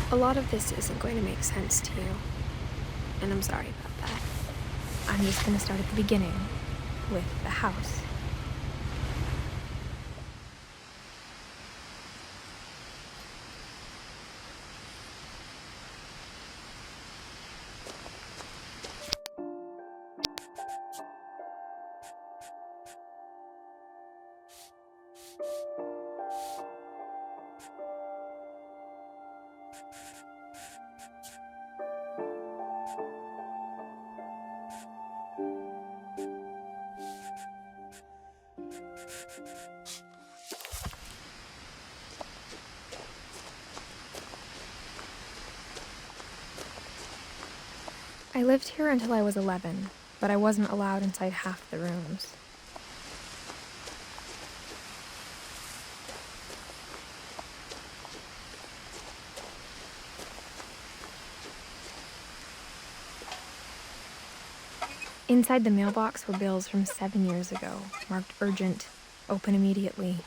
A lot of this isn't going to make sense to you, and I'm sorry about that. I'm just going to start at the beginning, with the house. I lived here until I was 11, but I wasn't allowed inside half the rooms. Inside the mailbox were bills from 7 years ago, marked urgent, open immediately.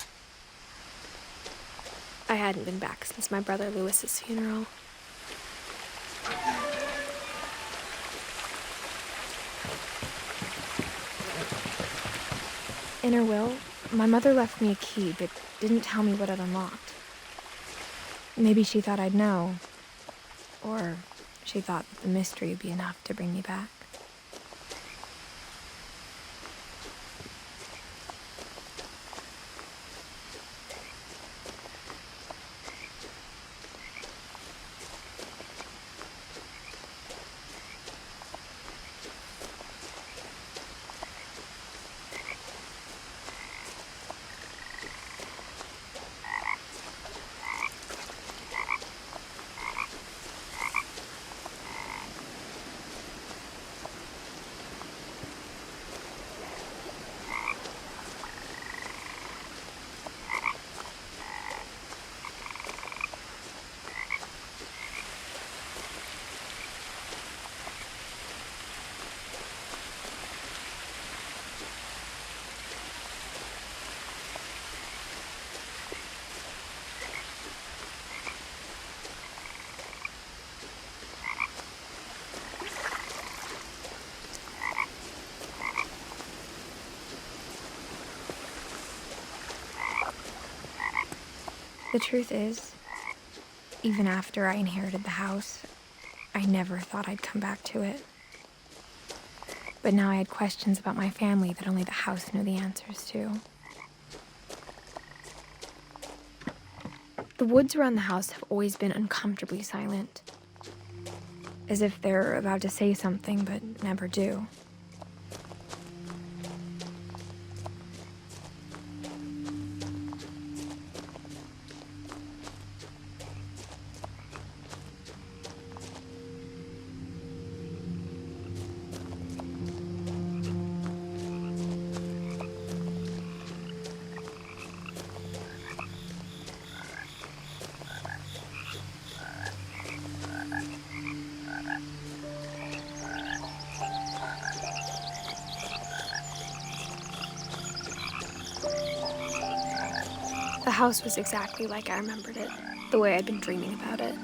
I hadn't been back since my brother Lewis's funeral. In her will, my mother left me a key, but didn't tell me what it unlocked. Maybe she thought I'd know, or she thought that the mystery would be enough to bring me back. The truth is, even after I inherited the house, I never thought I'd come back to it. But now I had questions about my family that only the house knew the answers to. The woods around the house have always been uncomfortably silent, as if they're about to say something but never do. The house was exactly like I remembered it, the way I'd been dreaming about it.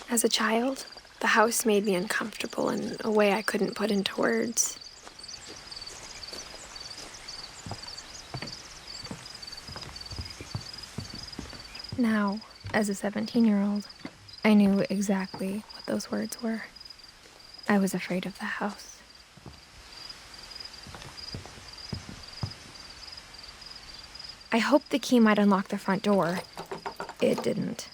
As a child, the house made me uncomfortable in a way I couldn't put into words. Now, as a 17-year-old, I knew exactly what those words were. I was afraid of the house. I hoped the key might unlock the front door. It didn't.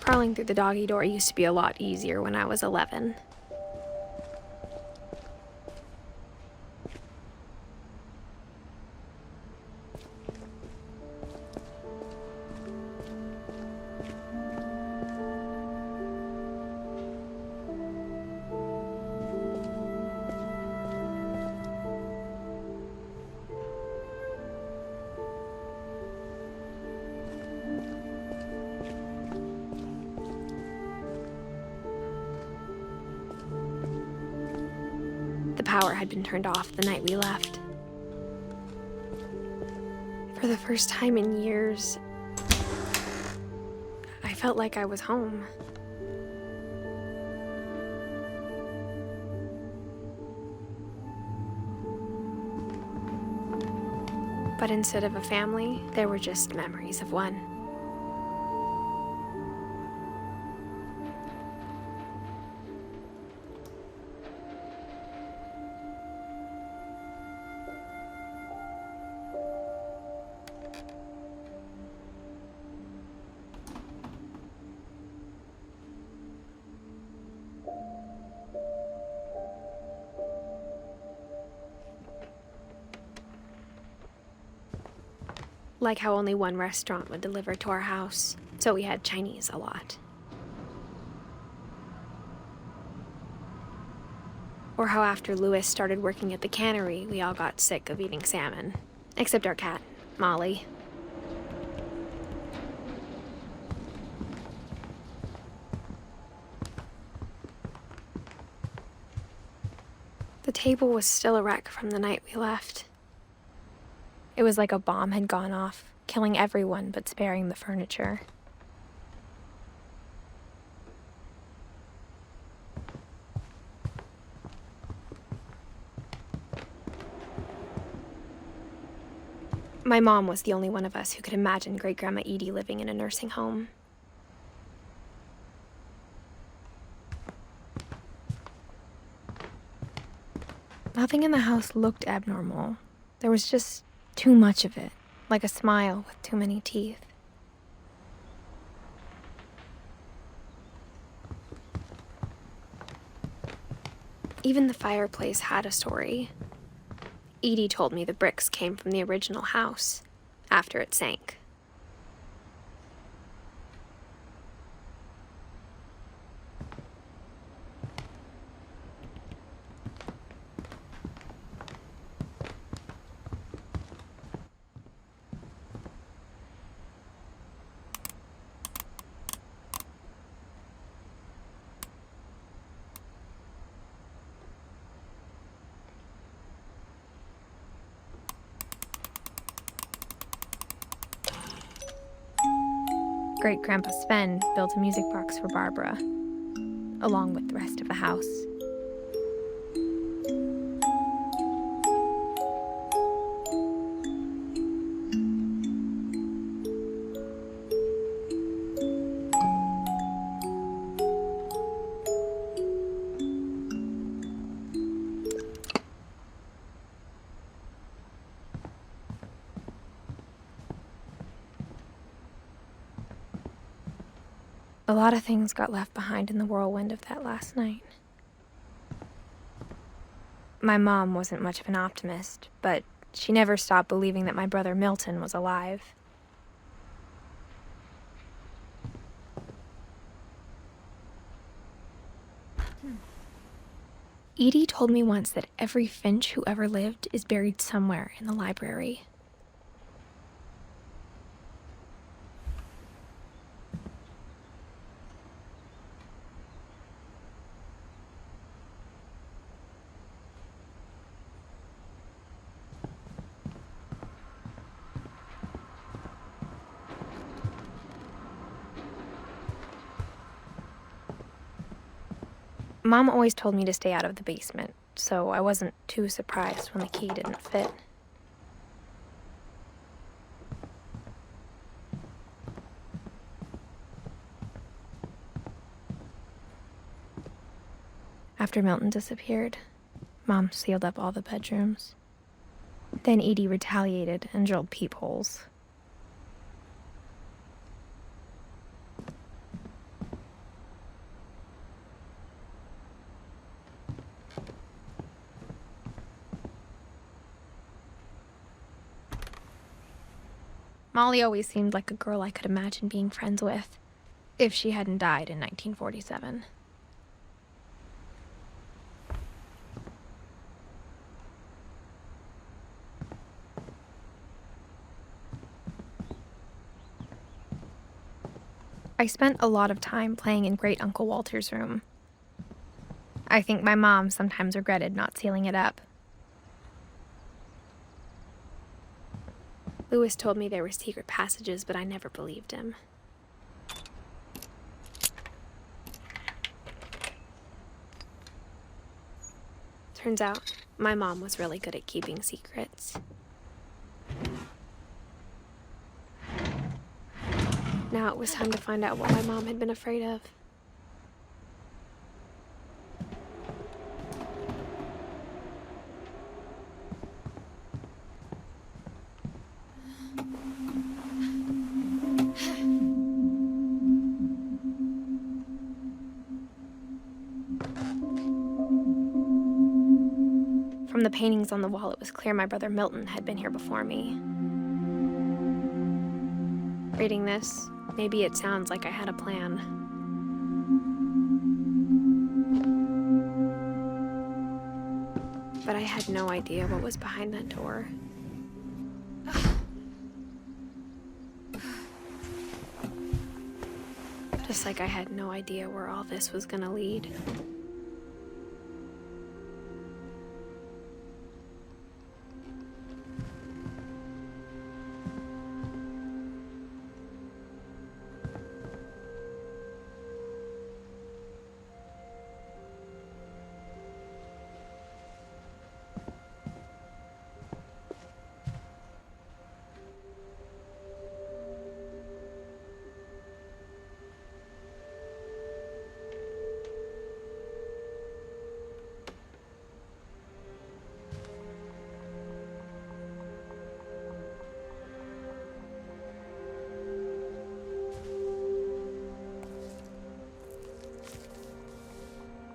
Crawling through the doggy door used to be a lot easier when I was 11. The power had been turned off the night we left. For the first time in years, I felt like I was home. But instead of a family, there were just memories of one. Like how only one restaurant would deliver to our house, so we had Chinese a lot. Or how after Louis started working at the cannery, we all got sick of eating salmon. Except our cat, Molly. The table was still a wreck from the night we left. It was like a bomb had gone off, killing everyone but sparing the furniture. My mom was the only one of us who could imagine Great-Grandma Edie living in a nursing home. Nothing in the house looked abnormal. There was just too much of it, like a smile with too many teeth. Even the fireplace had a story. Edie told me the bricks came from the original house, after it sank. Great-Grandpa Sven built a music box for Barbara, along with the rest of the house. A lot of things got left behind in the whirlwind of that last night. My mom wasn't much of an optimist, but she never stopped believing that my brother Milton was alive. Edie told me once that every Finch who ever lived is buried somewhere in the library. Mom always told me to stay out of the basement, so I wasn't too surprised when the key didn't fit. After Milton disappeared, Mom sealed up all the bedrooms. Then Edie retaliated and drilled peepholes. Molly always seemed like a girl I could imagine being friends with, if she hadn't died in 1947. I spent a lot of time playing in Great Uncle Walter's room. I think my mom sometimes regretted not sealing it up. Lewis told me there were secret passages, but I never believed him. Turns out, my mom was really good at keeping secrets. Now it was time to find out what my mom had been afraid of. From the paintings on the wall, it was clear my brother Milton had been here before me. Reading this, maybe it sounds like I had a plan. But I had no idea what was behind that door. Just like I had no idea where all this was gonna lead.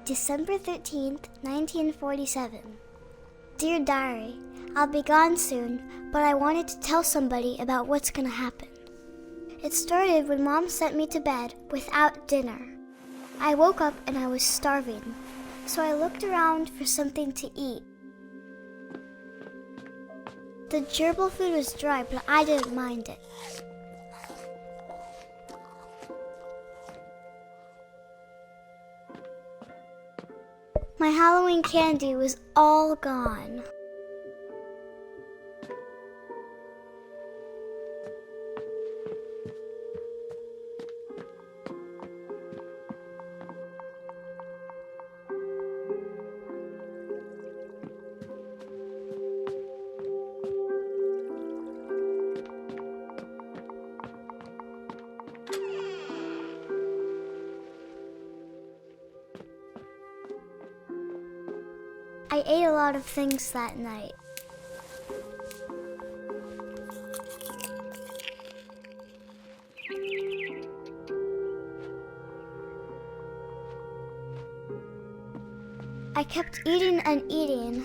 December 13th, 1947. Dear Diary, I'll be gone soon, but I wanted to tell somebody about what's gonna happen. It started when Mom sent me to bed without dinner. I woke up and I was starving, so I looked around for something to eat. The gerbil food was dry, but I didn't mind it. My Halloween candy was all gone. I ate a lot of things that night. I kept eating and eating.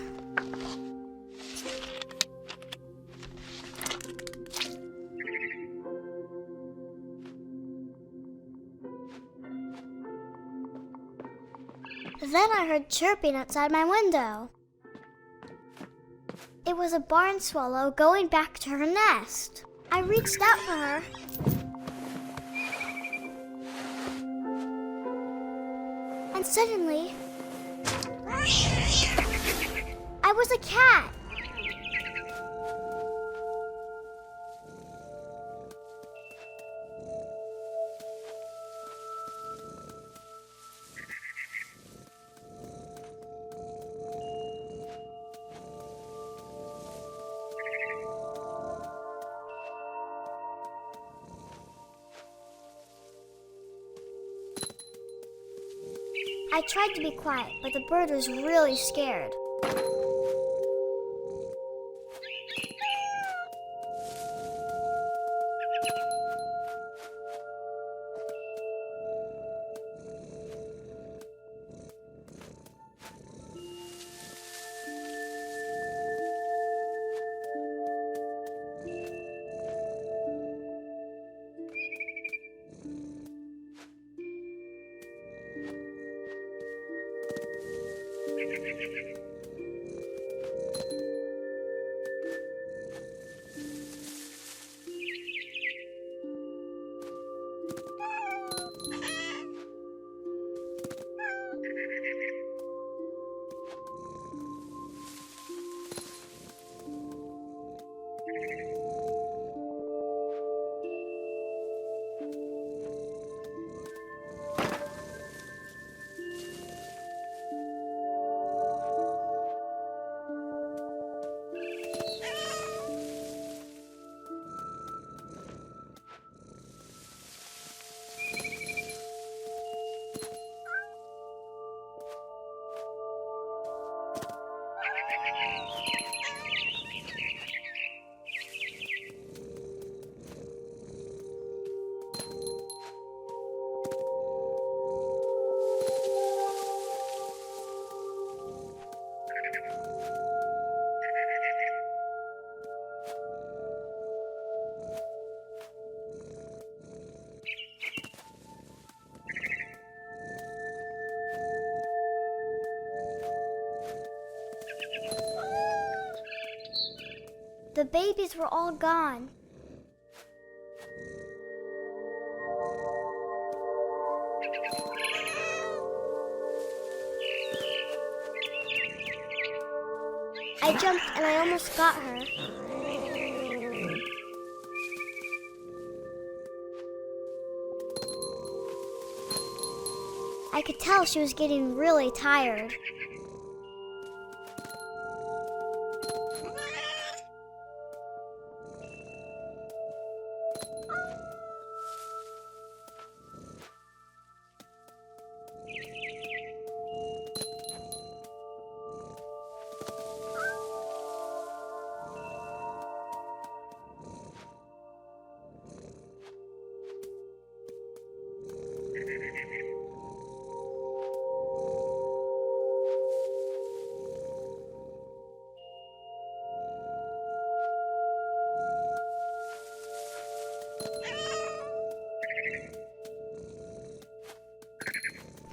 Then I heard chirping outside my window. It was a barn swallow going back to her nest. I reached out for her. And suddenly, I was a cat. I tried to be quiet, but the bird was really scared. The babies were all gone. I jumped and I almost got her. I could tell she was getting really tired.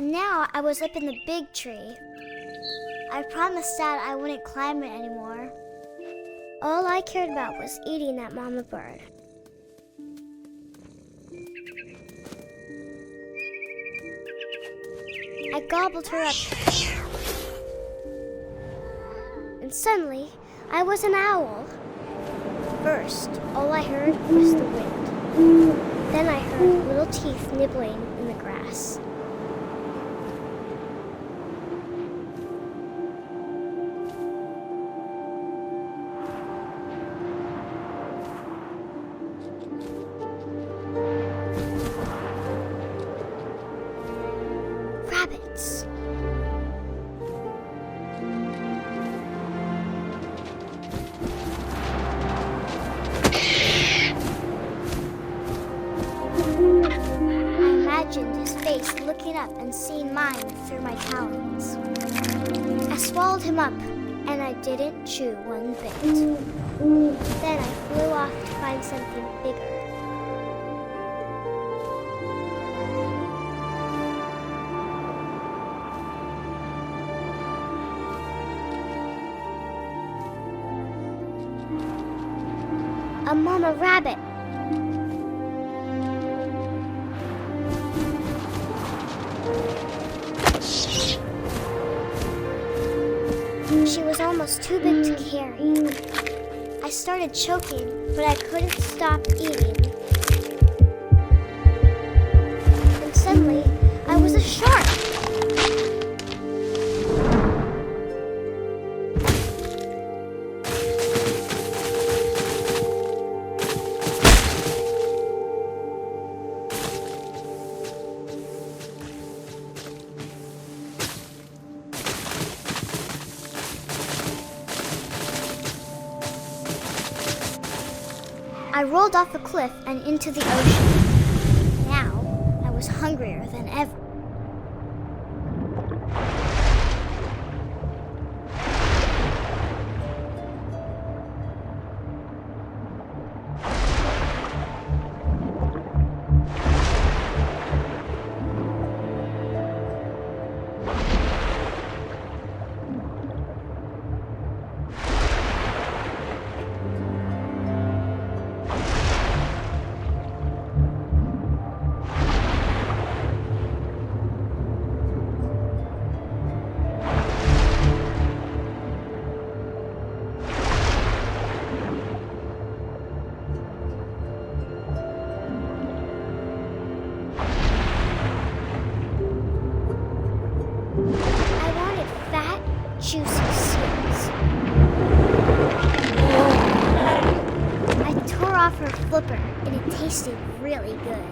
Now I was up in the big tree. I promised Dad I wouldn't climb it anymore. All I cared about was eating that mama bird. I gobbled her up. And suddenly, I was an owl. First, all I heard was the wind. Then I heard little teeth nibbling in the grass. Rabbits. I imagined his face looking up and seeing mine through my talons. I swallowed him up, and I didn't chew one bit. Then I flew off to find something bigger. A mama rabbit. She was almost too big to carry. I started choking, but I couldn't stop eating. And suddenly, I was a shark. I rolled off a cliff and into the ocean. Now, I was hungrier than ever. Juicy seals. I tore off her flipper and it tasted really good.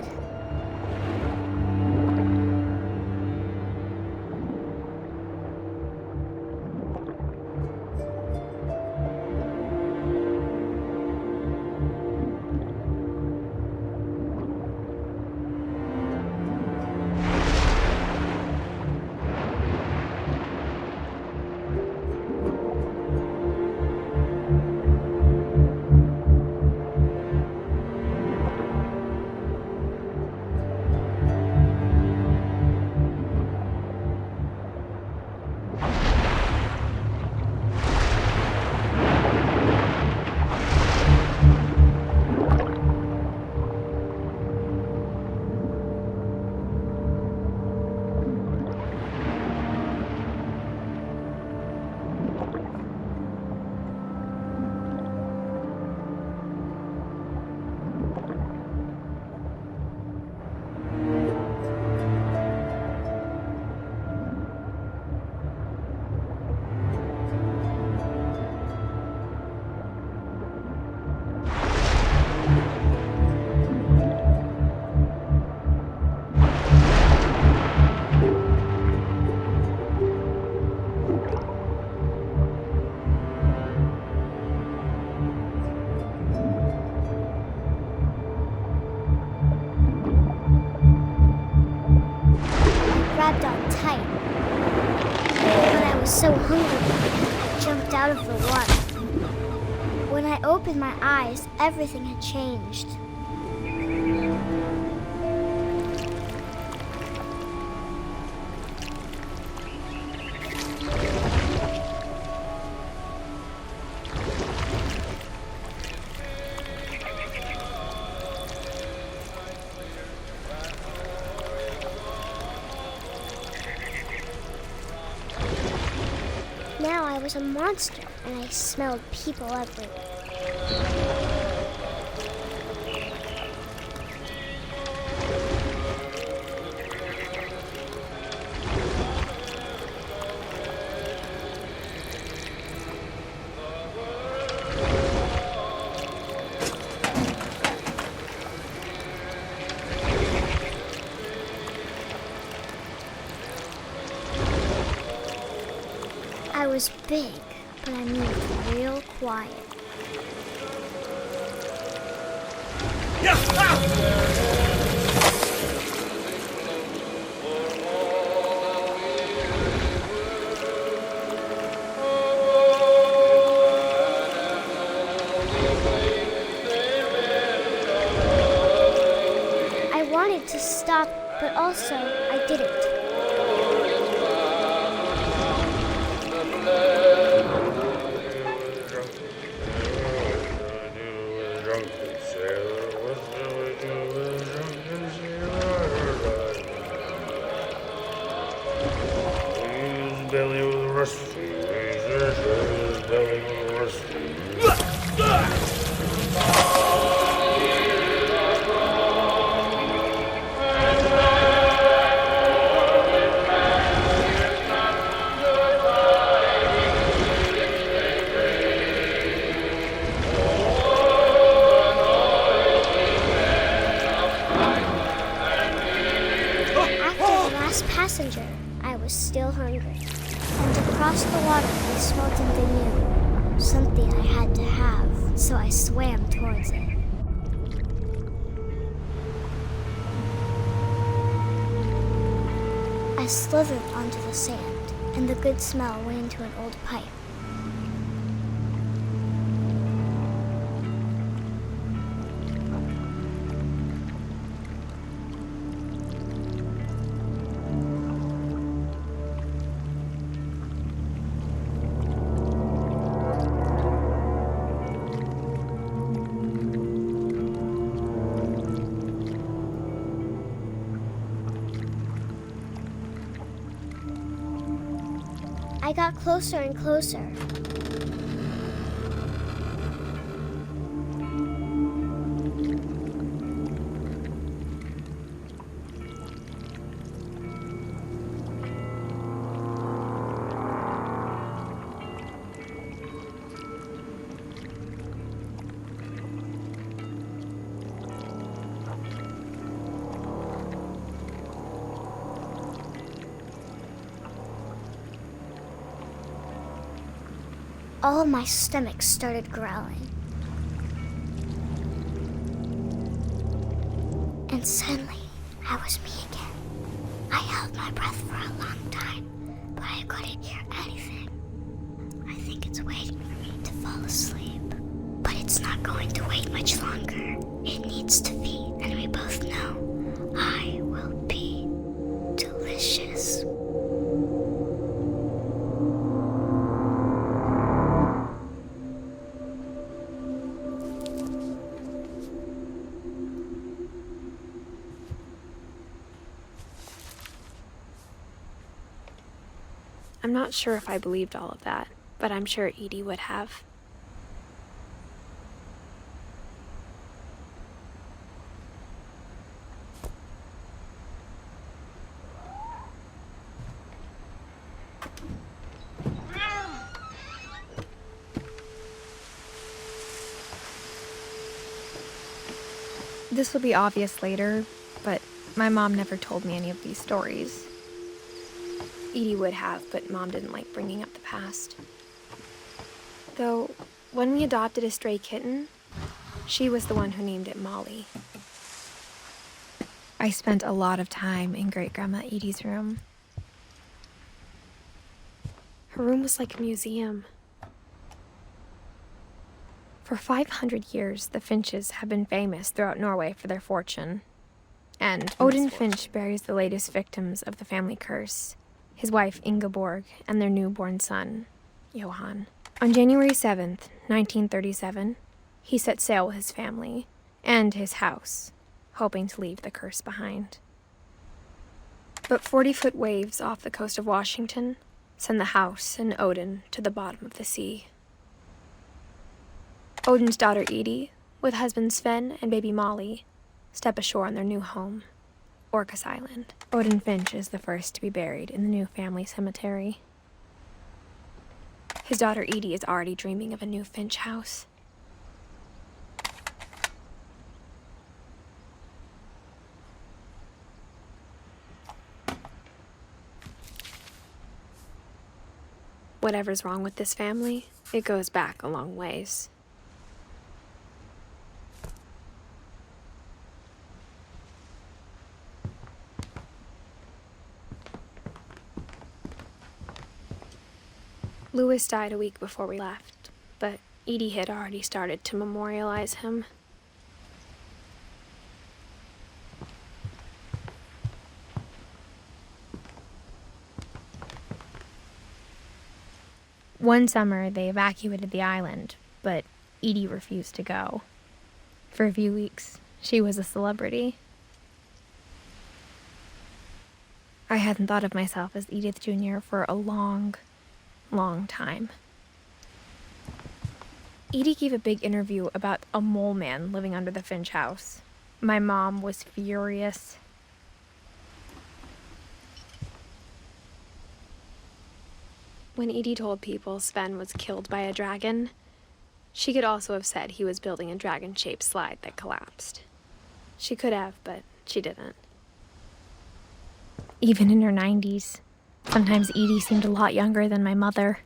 So hungry, I jumped out of the water. When I opened my eyes, everything had changed. Now I was a monster, and I smelled people everywhere. I was big, but I moved real quiet. I wanted to stop, but also I didn't. Belly with rusty, belly with rusty. Passenger, I was still hungry. And across the water, I smelled something new. Something I had to have, so I swam towards it. I slithered onto the sand, and the good smell went into an old pipe. I got closer and closer. All of my stomach started growling. And suddenly, I was me again. I held my breath for a long time, but I couldn't hear anything. I think it's waiting for me to fall asleep. But it's not going to wait much longer. It needs to feed, and we both know I will be delicious. I'm not sure if I believed all of that, but I'm sure Edie would have. This will be obvious later, but my mom never told me any of these stories. Edie would have, but Mom didn't like bringing up the past. Though, when we adopted a stray kitten, she was the one who named it Molly. I spent a lot of time in Great-Grandma Edie's room. Her room was like a museum. For 500 years, the Finches have been famous throughout Norway for their fortune. And Odin Finch buries the latest victims of the family curse, his wife Ingeborg, and their newborn son, Johan. On January 7th, 1937, he set sail with his family and his house, hoping to leave the curse behind. But 40-foot waves off the coast of Washington send the house and Odin to the bottom of the sea. Odin's daughter Edie, with husband Sven and baby Molly, step ashore on their new home, Orcas Island. Odin Finch is the first to be buried in the new family cemetery. His daughter Edie is already dreaming of a new Finch house. Whatever's wrong with this family, it goes back a long ways. Louis died a week before we left, but Edie had already started to memorialize him. One summer, they evacuated the island, but Edie refused to go. For a few weeks, she was a celebrity. I hadn't thought of myself as Edith Jr. for a long time. Edie gave a big interview about a mole man living under the Finch house. My mom was furious. When Edie told people Sven was killed by a dragon, she could also have said he was building a dragon-shaped slide that collapsed. She could have, but she didn't. Even in her 90s, sometimes Edie seemed a lot younger than my mother.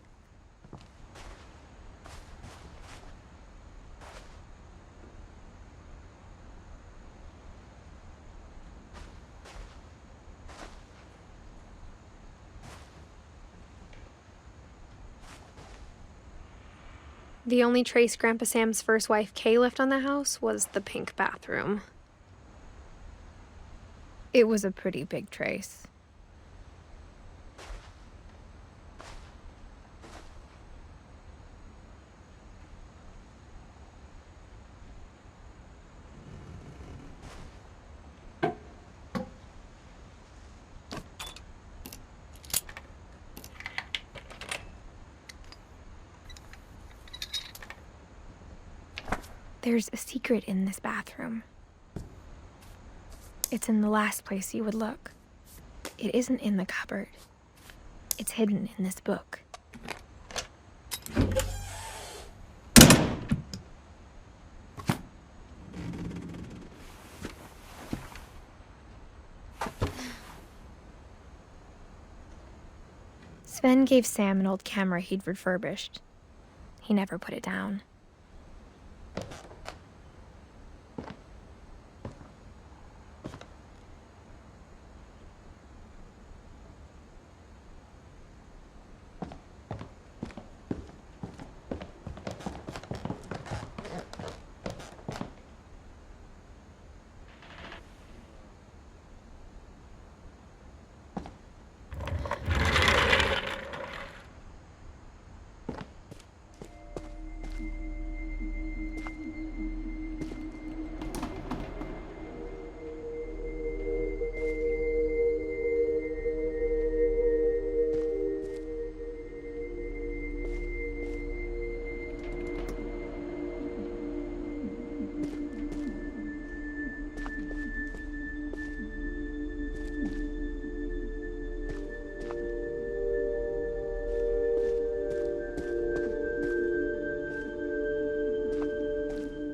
The only trace Grandpa Sam's first wife, Kay, left on the house was the pink bathroom. It was a pretty big trace. There's a secret in this bathroom. It's in the last place you would look. It isn't in the cupboard. It's hidden in this book. Sven gave Sam an old camera he'd refurbished. He never put it down.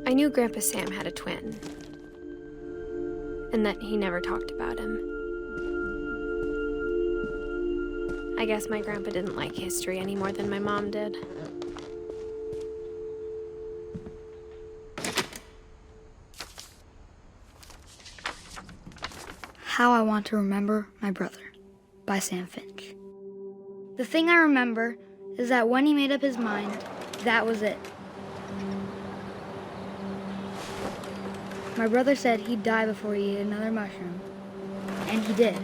I knew Grandpa Sam had a twin, and that he never talked about him. I guess my grandpa didn't like history any more than my mom did. How I Want to Remember My Brother by Sam Finch. The thing I remember is that when he made up his mind, that was it. My brother said he'd die before he ate another mushroom, and he did.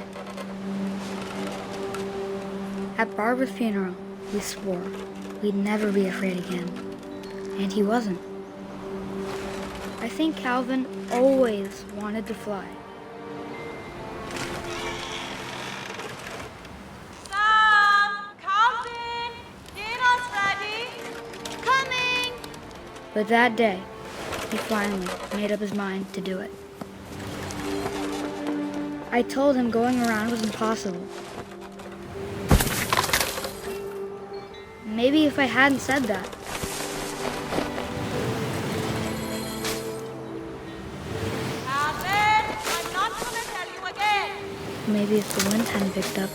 At Barbara's funeral, we swore we'd never be afraid again, and he wasn't. I think Calvin always wanted to fly. Sam! Calvin! Dinner's ready! Coming! But that day, he finally made up his mind to do it. I told him going around was impossible. Maybe if I hadn't said that. Calvin! I'm not gonna tell you again! Maybe if the wind hadn't picked up,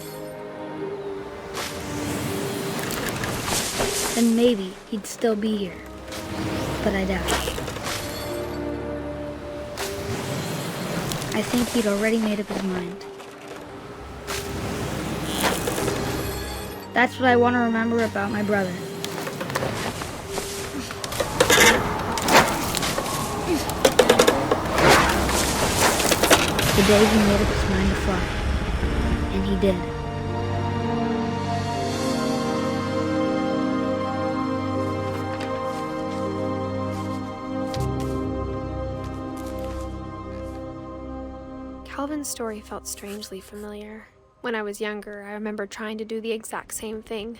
then maybe he'd still be here. But I doubt it. I think he'd already made up his mind. That's what I want to remember about my brother. The day he made up his mind to fly. And he did. Calvin's story felt strangely familiar. When I was younger, I remember trying to do the exact same thing.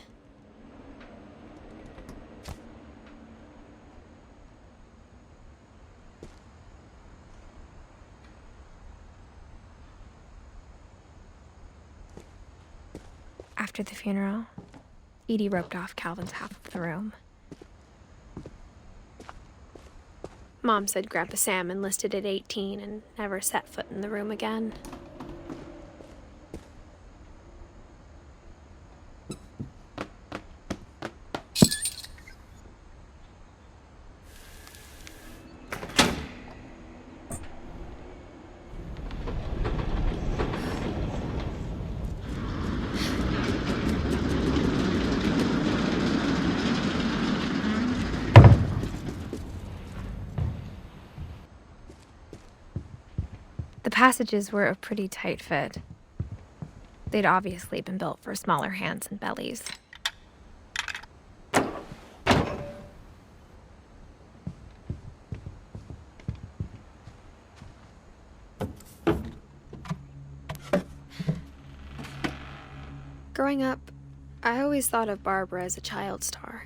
After the funeral, Edie roped off Calvin's half of the room. Mom said Grandpa Sam enlisted at 18 and never set foot in the room again. The passages were a pretty tight fit. They'd obviously been built for smaller hands and bellies. Growing up, I always thought of Barbara as a child star.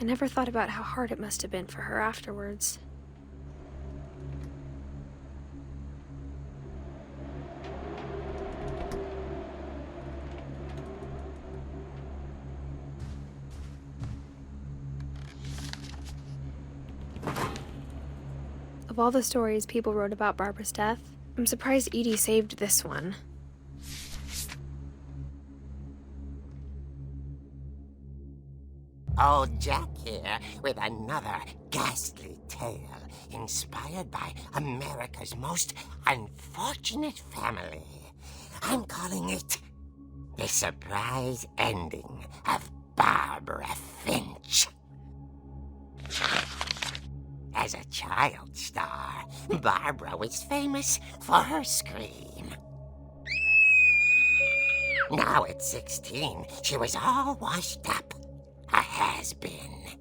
I never thought about how hard it must have been for her afterwards. Of all the stories people wrote about Barbara's death, I'm surprised Edie saved this one. Old Jack here with another ghastly tale inspired by America's most unfortunate family. I'm calling it The Surprise Ending of Barbara Finch. As a child star, Barbara was famous for her scream. Now at 16, she was all washed up. A has-been.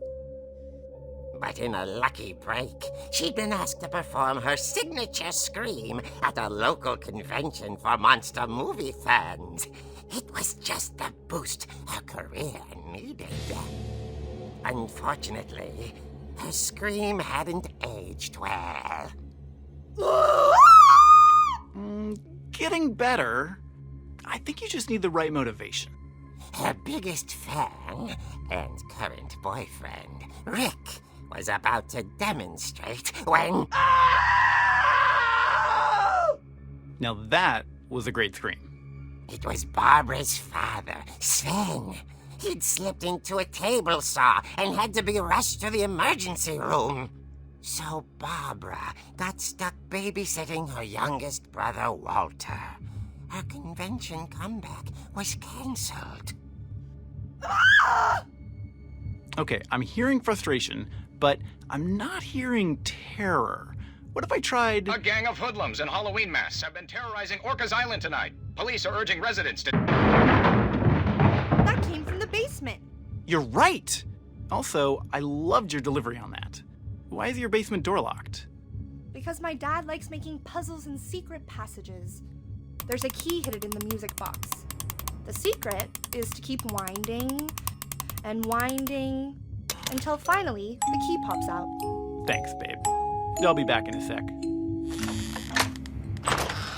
But in a lucky break, she'd been asked to perform her signature scream at a local convention for monster movie fans. It was just the boost her career needed. Unfortunately, her scream hadn't aged well. Getting better. I think you just need the right motivation. Her biggest fan and current boyfriend, Rick, was about to demonstrate when... Now that was a great scream. It was Barbara's father, Sven. He'd slipped into a table saw and had to be rushed to the emergency room. So Barbara got stuck babysitting her youngest brother, Walter. Her convention comeback was cancelled. Okay, I'm hearing frustration, but I'm not hearing terror. What if I tried... A gang of hoodlums in Halloween masks have been terrorizing Orcas Island tonight. Police are urging residents to... That came from the basement. You're right! Also, I loved your delivery on that. Why is your basement door locked? Because my dad likes making puzzles and secret passages. There's a key hidden in the music box. The secret is to keep winding and winding until finally the key pops out. Thanks, babe. I'll be back in a sec.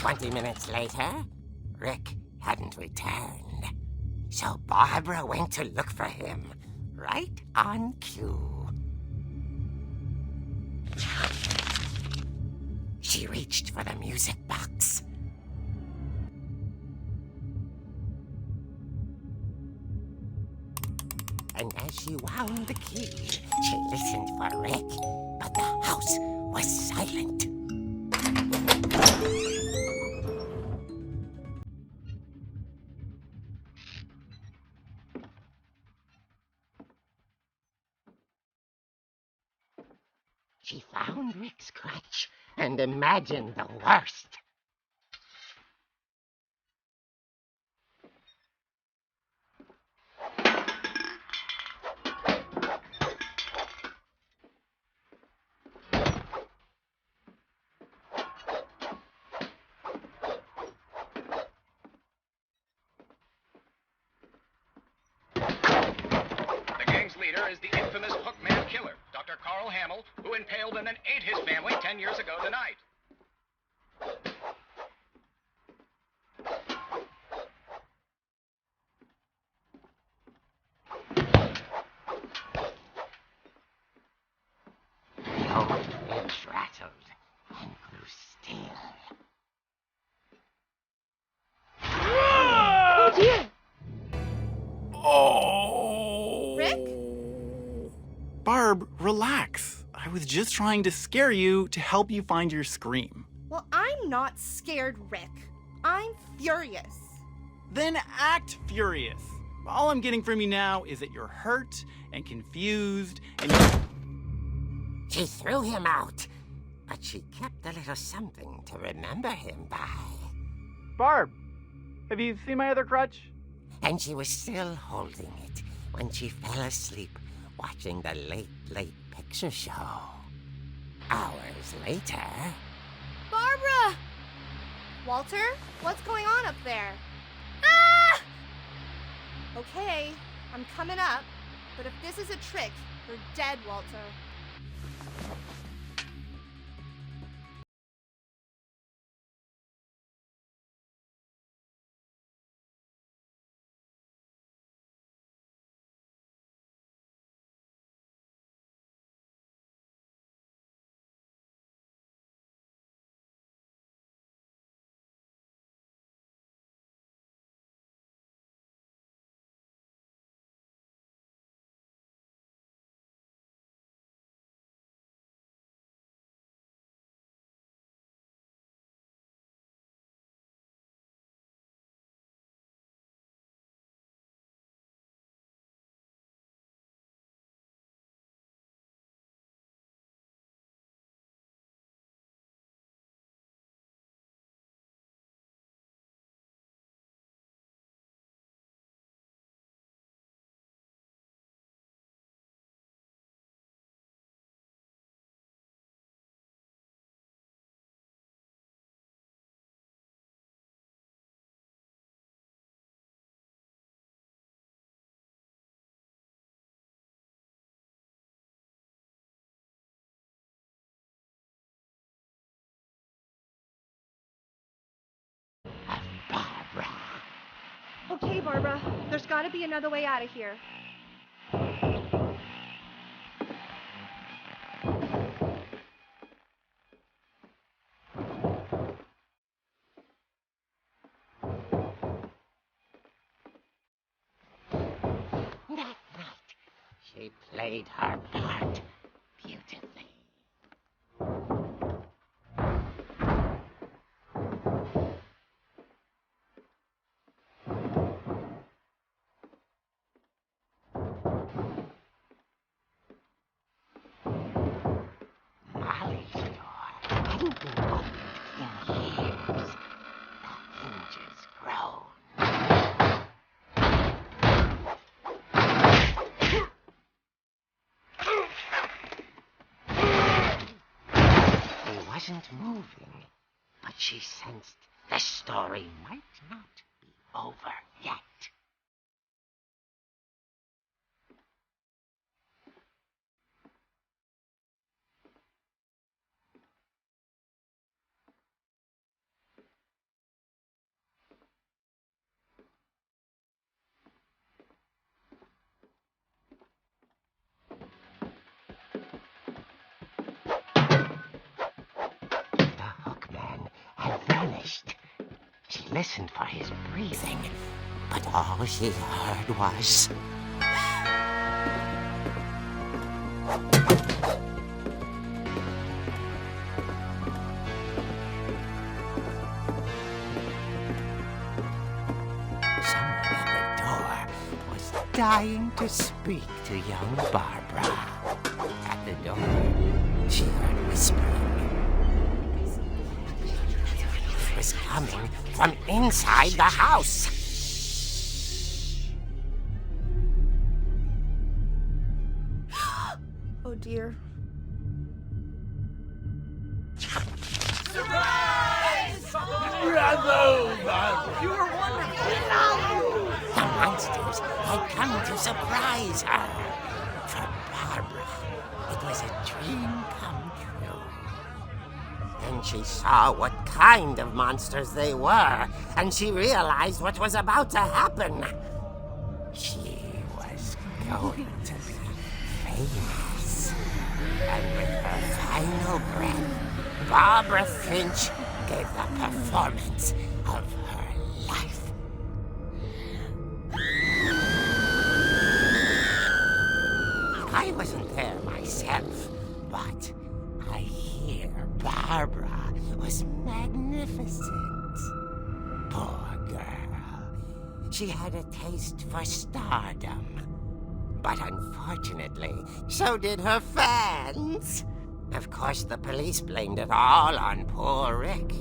20 minutes later, Rick hadn't returned. So Barbara went to look for him, right on cue. She reached for the music box. And as she wound the key, she listened for Rick, but the house was silent. She found Rick's crutch and imagined the worst. Leader is the infamous Hookman Killer, Dr. Carl Hamill, who impaled and then ate his family 10 years ago tonight. The old Finch rattled and grew still. Oh dear! Oh! Rick? Barb, relax. I was just trying to scare you to help you find your scream. Well, I'm not scared, Rick. I'm furious. Then act furious. All I'm getting from you now is that you're hurt and confused and She threw him out, but she kept a little something to remember him by. Barb, have you seen my other crutch? And she was still holding it when she fell asleep watching the late picture show. Hours later... Barbara! Walter, what's going on up there? Ah! Okay, I'm coming up, but if this is a trick, you're dead, Walter. Barbara. Okay, Barbara, there's gotta be another way out of here. That night, she played her part beautifully. Molly's door hadn't been opened in years. The hinges groaned. He wasn't moving, but she sensed the story might not be over yet. She listened for his breathing, but all she heard was... Someone at the door was dying to speak to young Barbara. At the door, she heard whispering. It was coming from inside the house. Oh dear. The monsters had come to surprise her. For Barbara, it was a dream come true. Then she saw what kind of monsters they were, and she realized what was about to happen. She was going to be famous. And with her final breath, Barbara Finch gave the performance of her life. I wasn't there myself, but I hear Barbara was magnificent. Poor girl. She had a taste for stardom. But unfortunately, so did her fans. Of course, the police blamed it all on poor Rick,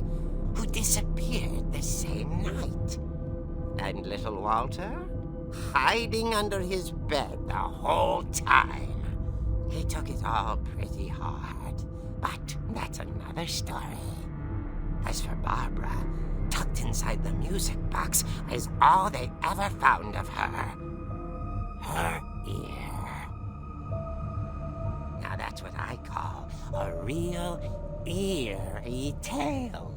who disappeared the same night. And little Walter? Hiding under his bed the whole time. He took it all pretty hard, but that's another story. As for Barbara, tucked inside the music box is all they ever found of her. Her ear. Now that's what I call a real eerie tale.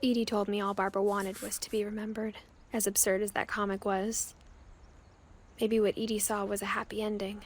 Edie told me all Barbara wanted was to be remembered, as absurd as that comic was. Maybe what Edie saw was a happy ending.